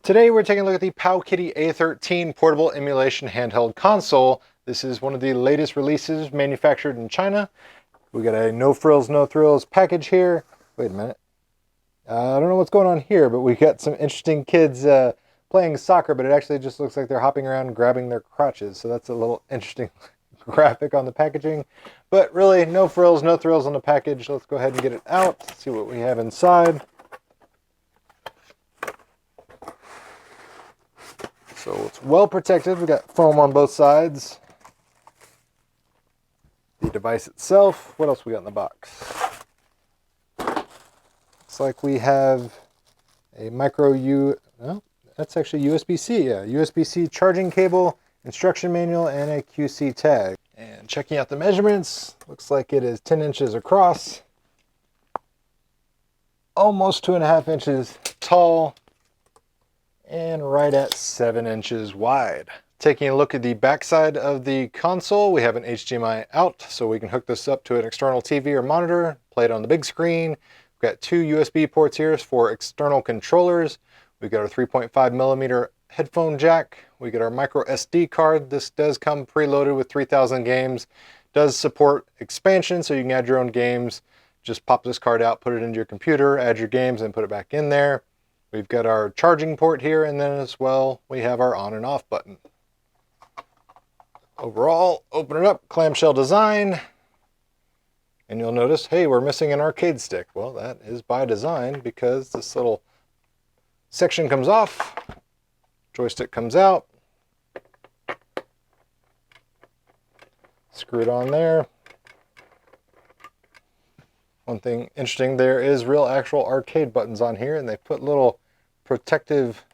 Today we're taking a look at the Powkiddy A13 portable emulation handheld console. This is one of the latest releases manufactured in China. We got a no frills, no thrills package here. Wait a minute. I don't know what's going on here, but we got some interesting kids playing soccer, but it actually just looks like they're hopping around grabbing their crotches. So that's a little interesting graphic on the packaging. But really, no frills, no thrills on the package. Let's go ahead and get it out, see what we have inside. So it's well protected. We've got foam on both sides. The device itself. What else we got in the box? Looks like we have a that's actually USB-C. Yeah, USB-C charging cable, instruction manual, and a QC tag. And checking out the measurements, looks like it is 10 inches across, almost 2.5 inches tall, and right at 7 inches wide. Taking a look at the backside of the console, we have an HDMI out, so we can hook this up to an external TV or monitor, play it on the big screen. We've got two USB ports here for external controllers. We've got our 3.5mm headphone jack. We get our micro SD card. This does come preloaded with 3,000 games. Does support expansion, so you can add your own games. Just pop this card out, put it into your computer, add your games, and put it back in there. We've got our charging port here, and then as well, we have our on and off button. Overall, open it up, clamshell design, and you'll notice, hey, we're missing an arcade stick. Well, that is by design because this little section comes off, joystick comes out, screw it on there. One thing interesting, there is real actual arcade buttons on here, and they put little protective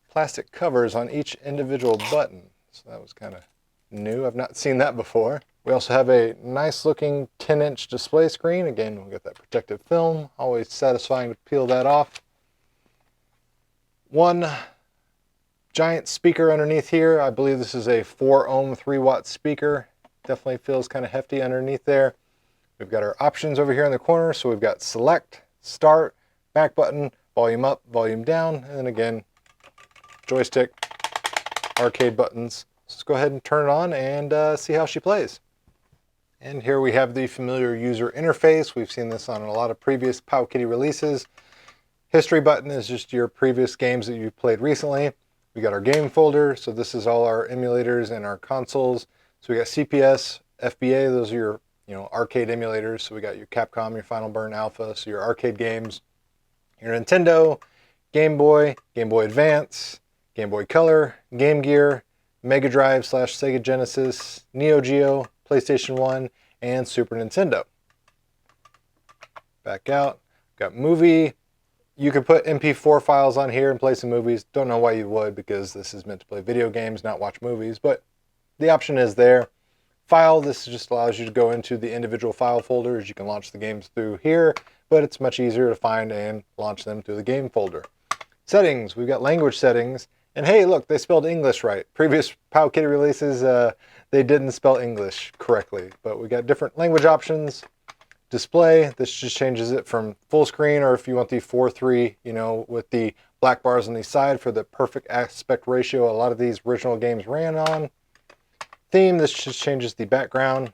plastic covers on each individual button. So that was kind of new. I've not seen that before. We also have a nice looking 10-inch display screen. Again, we've got that protective film. Always satisfying to peel that off. One giant speaker underneath here. I believe this is a 4 ohm 3-watt speaker. Definitely feels kind of hefty underneath there. We've got our options over here in the corner. So we've got select, start, back button, volume up, volume down, and then again, joystick, arcade buttons. Let's go ahead and turn it on and see how she plays. And here we have the familiar user interface. We've seen this on a lot of previous Powkiddy releases. History button is just your previous games that you've played recently. We got our game folder. So this is all our emulators and our consoles. So we got CPS, FBA, those are your arcade emulators. So we got your Capcom, your Final Burn Alpha, so your arcade games, your Nintendo, Game Boy, Game Boy Advance, Game Boy Color, Game Gear, Mega Drive / Sega Genesis, Neo Geo, PlayStation 1, and Super Nintendo. Back out, got movie. You could put MP4 files on here and play some movies. Don't know why you would, because this is meant to play video games, not watch movies, but the option is there. File, this just allows you to go into the individual file folders. You can launch the games through here, but it's much easier to find and launch them through the game folder. Settings, we've got language settings, and hey, look, they spelled English right. Previous Powkiddy releases, they didn't spell English correctly, but we got different language options. Display, this just changes it from full screen, or if you want the 4:3, with the black bars on the side for the perfect aspect ratio a lot of these original games ran on. Theme, this just changes the background.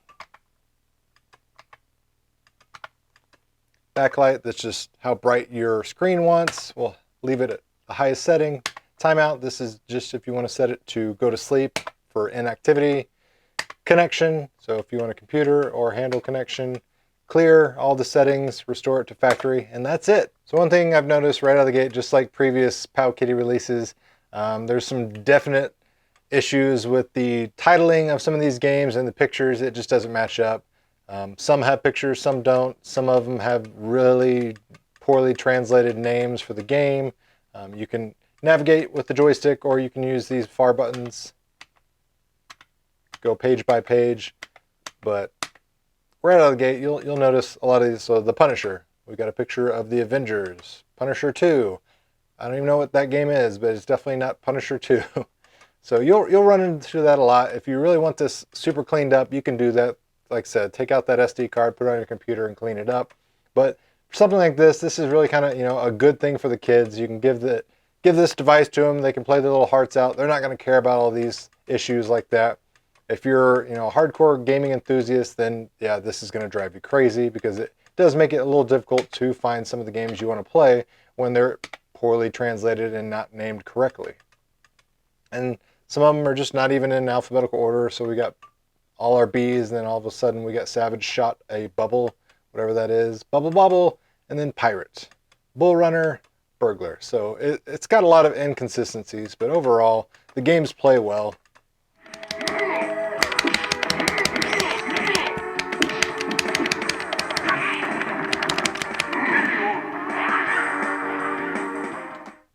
Backlight, that's just how bright your screen wants. We'll leave it at the highest setting. Timeout, this is just if you want to set it to go to sleep for inactivity. Connection, so if you want a computer or handle connection. Clear all the settings, restore it to factory, and that's it. So one thing I've noticed right out of the gate, just like previous Powkiddy releases, there's some definite issues with the titling of some of these games and the pictures. It just doesn't match up. Some have pictures, some don't. Some of them have really poorly translated names for the game. You can navigate with the joystick, or you can use these far buttons. Go page by page, but right out of the gate, you'll notice a lot of these. So the Punisher, we've got a picture of the Avengers. Punisher 2, I don't even know what that game is, but it's definitely not Punisher 2. So you'll run into that a lot. If you really want this super cleaned up, you can do that. Like I said, take out that SD card, put it on your computer, and clean it up. But for something like this, this is really kind of a good thing for the kids. You can give give this device to them. They can play their little hearts out. They're not going to care about all these issues like that. If you're, you know, a hardcore gaming enthusiast, then yeah, this is going to drive you crazy, because it does make it a little difficult to find some of the games you want to play when they're poorly translated and not named correctly. And some of them are just not even in alphabetical order. So we got all our B's, and then all of a sudden we got Savage shot a bubble, whatever that is, bubble bobble, and then pirate, bull runner, burglar. So it's got a lot of inconsistencies, but overall the games play well.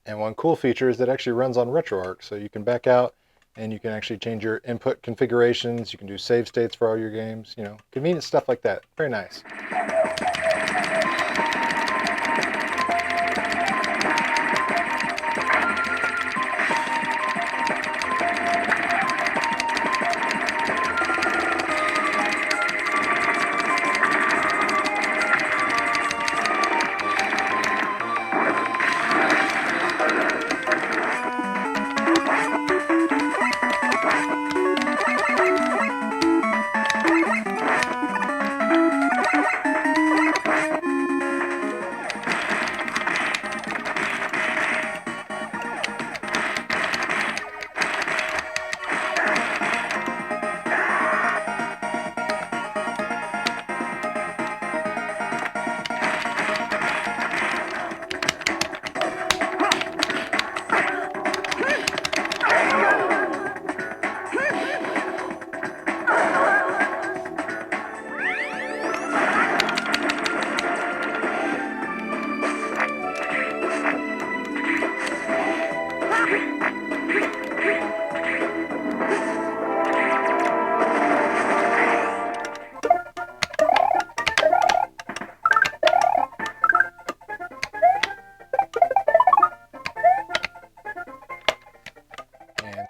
And one cool feature is that it actually runs on Retroarch, so you can back out and you can actually change your input configurations. You can do save states for all your games, you know, convenient stuff like that. Very nice.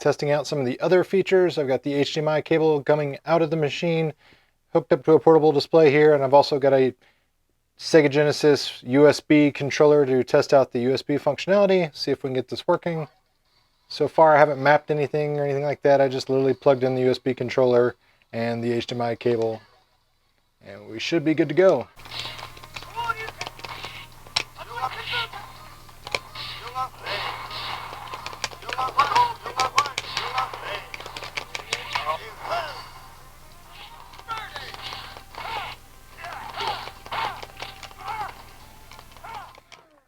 Testing out some of the other features. I've got the HDMI cable coming out of the machine, hooked up to a portable display here, and I've also got a Sega Genesis USB controller to test out the USB functionality, see if we can get this working. So far I haven't mapped anything or anything like that. I just literally plugged in the USB controller and the HDMI cable, and we should be good to go.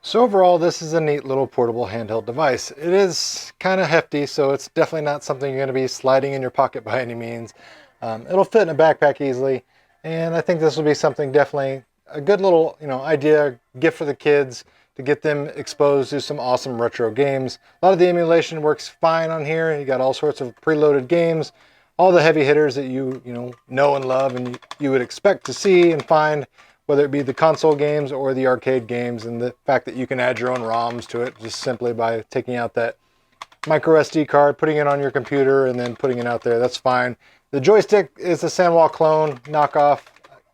So overall, this is a neat little portable handheld device. It is kind of hefty, so it's definitely not something you're going to be sliding in your pocket by any means. It'll fit in a backpack easily, and I think this will be something definitely a good little, you know, idea, gift for the kids to get them exposed to some awesome retro games. A lot of the emulation works fine on here. You got all sorts of preloaded games, all the heavy hitters that you know and love, and you would expect to see and find, whether it be the console games or the arcade games, and the fact that you can add your own ROMs to it just simply by taking out that micro SD card, putting it on your computer, and then putting it out there. That's fine. The joystick is a Sanwa clone knockoff.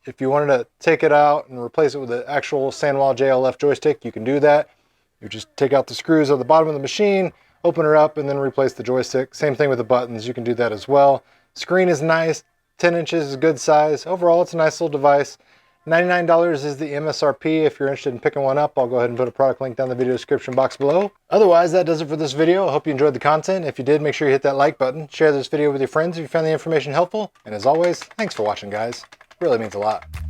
If you wanted to take it out and replace it with the actual Sanwa JLF joystick, you can do that. You just take out the screws at the bottom of the machine, open her up, and then replace the joystick. Same thing with the buttons. You can do that as well. Screen is nice. 10 inches is a good size. Overall, it's a nice little device. $99 is the MSRP. If you're interested in picking one up, I'll go ahead and put a product link down in the video description box below. Otherwise, that does it for this video. I hope you enjoyed the content. If you did, make sure you hit that like button. Share this video with your friends if you found the information helpful. And as always, thanks for watching, guys. It really means a lot.